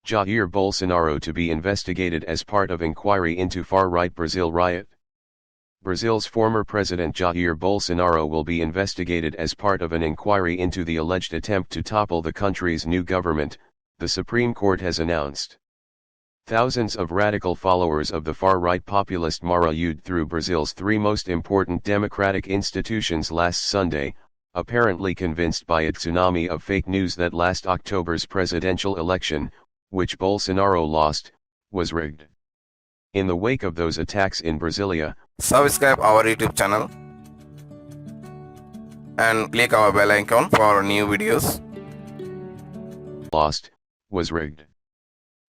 Jair Bolsonaro to be investigated as part of inquiry into far-right Brazil riot. Brazil's former president Jair Bolsonaro will be investigated as part of an inquiry into the alleged attempt to topple the country's new government, the Supreme Court has announced. Thousands of radical followers of the far-right populist marched through Brazil's three most important democratic institutions last Sunday, apparently convinced by a tsunami of fake news that last October's presidential election, which Bolsonaro lost, was rigged. In the wake of those attacks in Brasilia, subscribe our YouTube channel and click our bell icon for new videos. Was rigged.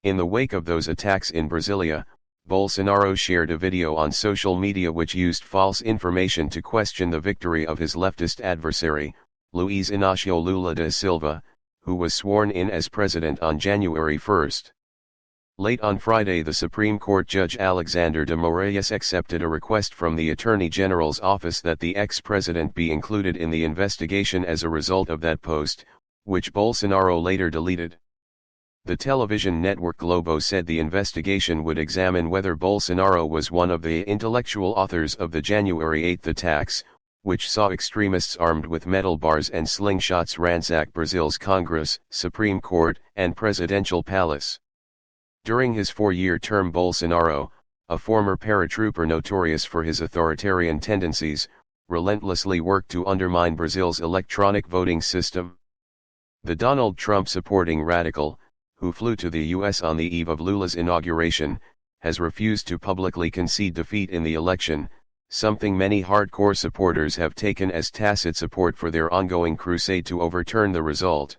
In the wake of those attacks in Brasilia, Bolsonaro shared a video on social media which used false information to question the victory of his leftist adversary, Luiz Inácio Lula da Silva, who was sworn in as president on January 1. Late on Friday, the Supreme Court Judge Alexander de Moraes accepted a request from the Attorney General's office that the ex-president be included in the investigation as a result of that post, which Bolsonaro later deleted. The television network Globo said the investigation would examine whether Bolsonaro was one of the intellectual authors of the January 8 attacks, which saw extremists armed with metal bars and slingshots ransack Brazil's Congress, Supreme Court, and presidential palace. During his 4-year term, Bolsonaro, a former paratrooper notorious for his authoritarian tendencies, relentlessly worked to undermine Brazil's electronic voting system. The Donald Trump-supporting radical, who flew to the U.S. on the eve of Lula's inauguration, has refused to publicly concede defeat in the election, something many hardcore supporters have taken as tacit support for their ongoing crusade to overturn the result.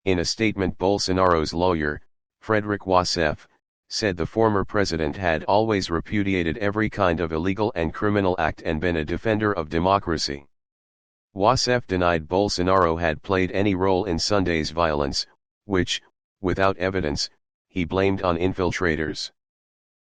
In a statement, Bolsonaro's lawyer, Frederic Wassef, said the former president had always repudiated every kind of illegal and criminal act and been a defender of democracy. Wassef denied Bolsonaro had played any role in Sunday's violence, which, without evidence, he blamed on infiltrators.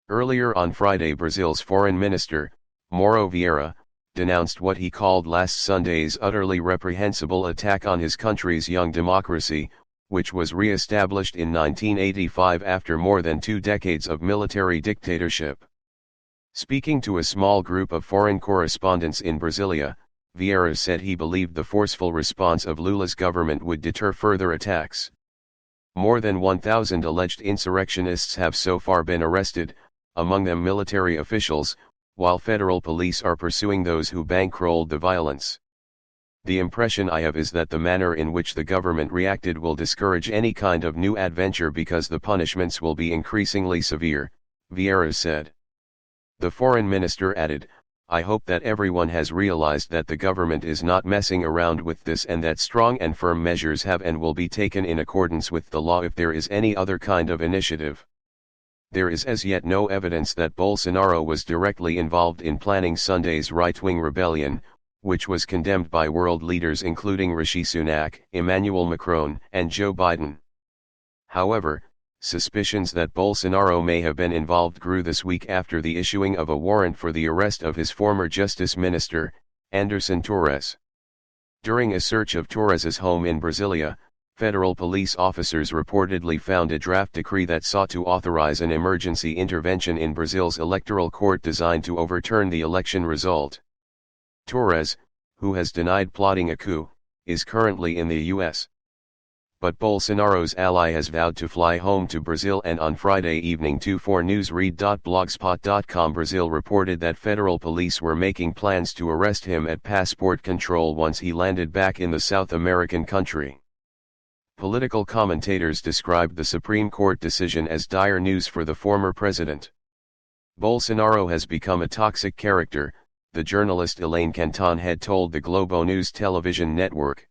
Earlier on Friday, Brazil's foreign minister, Mauro Vieira, denounced what he called last Sunday's utterly reprehensible attack on his country's young democracy, which was re-established in 1985 after more than 2 decades of military dictatorship. Speaking to a small group of foreign correspondents in Brasilia, Vieira said he believed the forceful response of Lula's government would deter further attacks. More than 1,000 alleged insurrectionists have so far been arrested, among them military officials, while federal police are pursuing those who bankrolled the violence. The impression I have is that the manner in which the government reacted will discourage any kind of new adventure because the punishments will be increasingly severe, Vieira said. The foreign minister added, "I hope that everyone has realized that the government is not messing around with this and that strong and firm measures have and will be taken in accordance with the law if there is any other kind of initiative." There is as yet no evidence that Bolsonaro was directly involved in planning Sunday's right-wing rebellion, which was condemned by world leaders including Rishi Sunak, Emmanuel Macron, and Joe Biden. However, suspicions that Bolsonaro may have been involved grew this week after the issuing of a warrant for the arrest of his former justice minister, Anderson Torres. During a search of Torres's home in Brasilia, federal police officers reportedly found a draft decree that sought to authorize an emergency intervention in Brazil's electoral court designed to overturn the election result. Torres, who has denied plotting a coup, is currently in the U.S. But Bolsonaro's ally has vowed to fly home to Brazil, and on Friday evening 24newsread.blogspot.com Brazil reported that federal police were making plans to arrest him at passport control once he landed back in the South American country. Political commentators described the Supreme Court decision as dire news for the former president. Bolsonaro has become a toxic character, the journalist Elaine Canton had told the Globo News television network.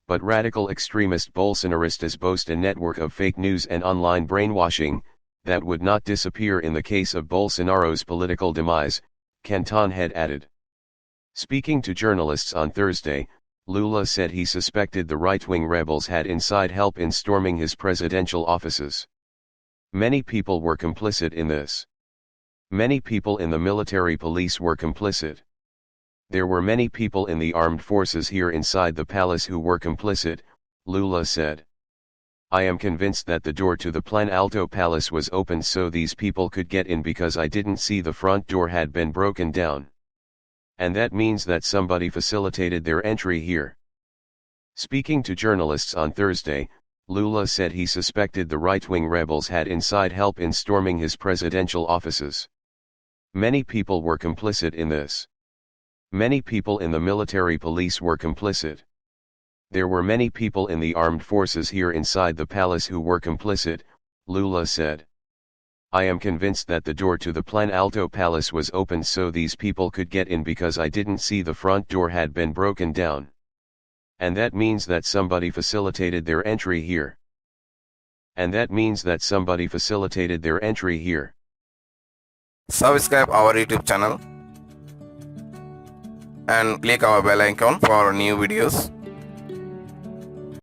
But radical extremist Bolsonaristas boast a network of fake news and online brainwashing that would not disappear in the case of Bolsonaro's political demise, Canton had added. Speaking to journalists on Thursday, Lula said he suspected the right-wing rebels had inside help in storming his presidential offices. Many people were complicit in this. Many people in the military police were complicit. There were many people in the armed forces here inside the palace who were complicit, Lula said. I am convinced that the door to the Planalto Palace was opened so these people could get in because I didn't see the front door had been broken down. And that means that somebody facilitated their entry here. Speaking to journalists on Thursday, Lula said he suspected the right-wing rebels had inside help in storming his presidential offices. Many people were complicit in this. Many people in the military police were complicit. There were many people in the armed forces here inside the palace who were complicit, Lula said. I am convinced that the door to the Planalto Palace was opened so these people could get in because I didn't see the front door had been broken down. And that means that somebody facilitated their entry here. And that means that somebody facilitated their entry here. Subscribe our YouTube channel and click our bell icon for new videos.